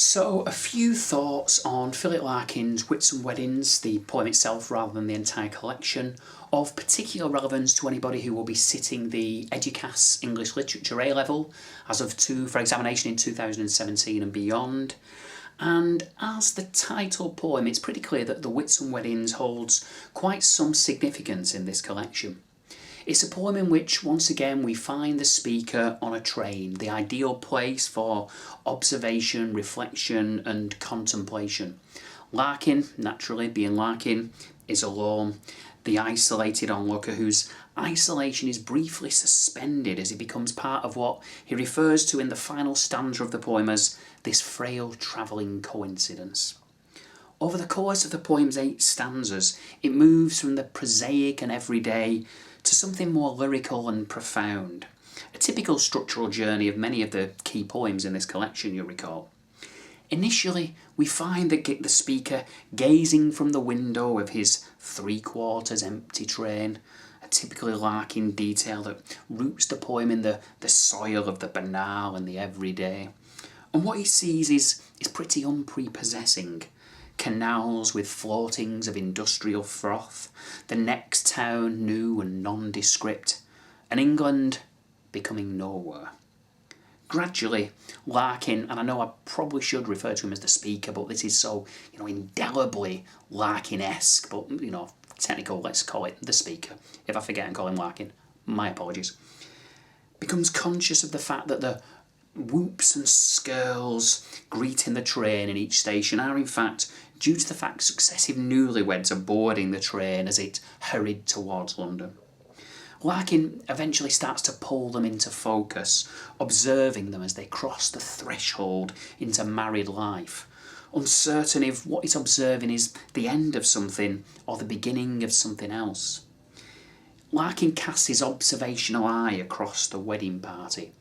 So, a few thoughts on Philip Larkin's Whitsun Weddings, the poem itself rather than the entire collection, of particular relevance to anybody who will be sitting the Eduqas English Literature A-level for examination in 2017 and beyond. And as the title poem, it's pretty clear that the Whitsun Weddings holds quite some significance in this collection. It's a poem in which, once again, we find the speaker on a train, the ideal place for observation, reflection and contemplation. Larkin, naturally being Larkin, is alone, the isolated onlooker whose isolation is briefly suspended as he becomes part of what he refers to in the final stanza of the poem as this frail travelling coincidence. Over the course of the poem's 8 stanzas, it moves from the prosaic and everyday to something more lyrical and profound, a typical structural journey of many of the key poems in this collection, you'll recall. Initially, we find the speaker gazing from the window of his 3/4 empty train, a typically Larkin detail that roots the poem in the soil of the banal and the everyday. And what he sees is pretty unprepossessing. Canals with floatings of industrial froth, the next town new and nondescript, and England becoming nowhere. Gradually, Larkin, and I know I probably should refer to him as the speaker, but this is so, indelibly Larkin-esque, but, technical, let's call it the speaker. If I forget and call him Larkin, my apologies. Becomes conscious of the fact that the whoops and skirls greeting the train in each station are in fact due to the fact successive newlyweds are boarding the train as it hurried towards London. Larkin eventually starts to pull them into focus, observing them as they cross the threshold into married life, uncertain if what he's observing is the end of something or the beginning of something else. Larkin casts his observational eye across the wedding party.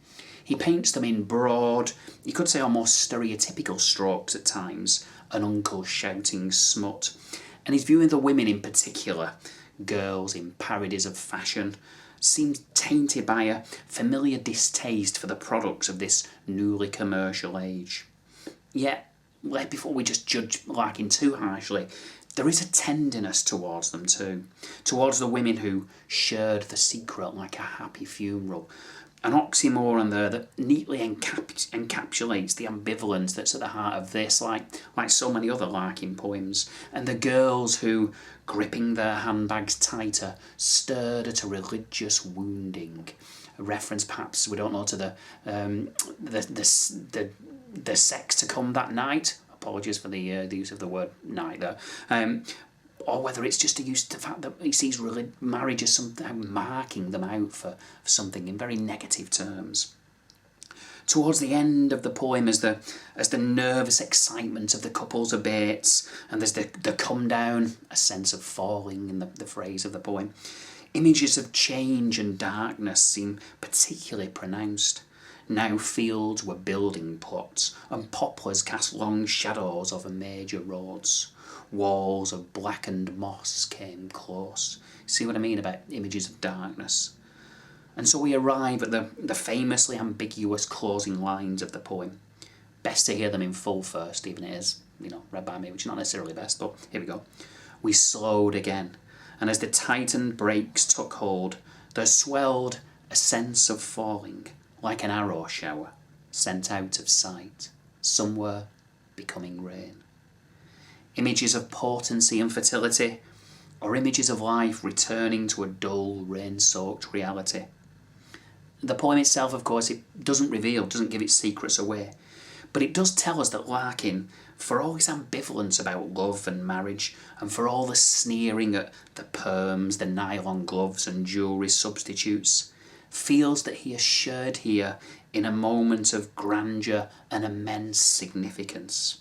He paints them in broad, you could say almost stereotypical strokes at times, an uncle shouting smut, and he's viewing the women in particular, girls in parodies of fashion, seems tainted by a familiar distaste for the products of this newly commercial age. Yet, before we just judge Larkin too harshly, there is a tenderness towards them too, towards the women who shared the secret like a happy funeral. An oxymoron there that neatly encapsulates the ambivalence that's at the heart of this, like so many other Larkin poems, and the girls who, gripping their handbags tighter, stirred at a religious wounding. A reference, perhaps, we don't know, to the sex to come that night. Apologies for the use of the word night there. Or whether it's just a use to the fact that he sees marriage as somehow marking them out for something in very negative terms. Towards the end of the poem, as the nervous excitement of the couples abates, and there's the come down, a sense of falling in the phrase of the poem, images of change and darkness seem particularly pronounced. Now fields were building plots, and poplars cast long shadows over major roads. Walls of blackened moss came close. See what I mean about images of darkness? And so we arrive at the famously ambiguous closing lines of the poem. Best to hear them in full first, even it is, read by me, which is not necessarily best, but here we go. We slowed again, and as the tightened brakes took hold, there swelled a sense of falling, like an arrow shower, sent out of sight, somewhere becoming rain. Images of potency and fertility, or images of life returning to a dull, rain-soaked reality. The poem itself, of course, it doesn't give its secrets away, but it does tell us that Larkin, for all his ambivalence about love and marriage, and for all the sneering at the perms, the nylon gloves and jewellery substitutes, feels that he is shared here in a moment of grandeur and immense significance.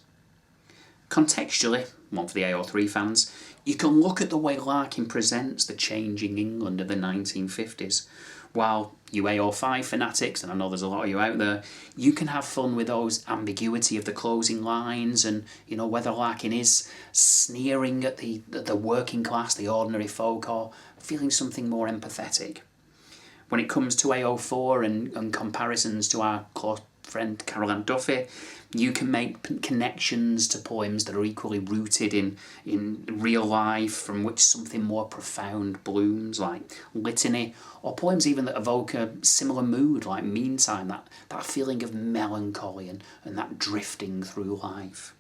Contextually, one for the AO3 fans, you can look at the way Larkin presents the changing England of the 1950s. While you AO5 fanatics, and I know there's a lot of you out there, you can have fun with those ambiguity of the closing lines and, whether Larkin is sneering at the working class, the ordinary folk, or feeling something more empathetic. When it comes to AO4 and comparisons to our close friend Carol Ann Duffy. You can make connections to poems that are equally rooted in real life, from which something more profound blooms, like Litany, or poems even that evoke a similar mood, like Meantime, that feeling of melancholy and that drifting through life.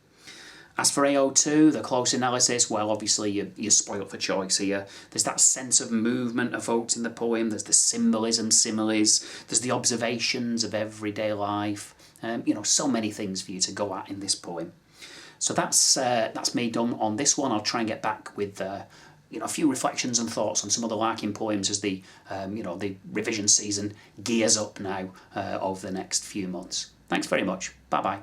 As for AO2, the close analysis, well, obviously you're spoilt for choice here. There's that sense of movement evoked in the poem, there's the symbolism, similes, there's the observations of everyday life. So many things for you to go at in this poem. So that's me done on this one. I'll try and get back with a few reflections and thoughts on some other Larkin poems as the revision season gears up now over the next few months. Thanks very much. Bye bye.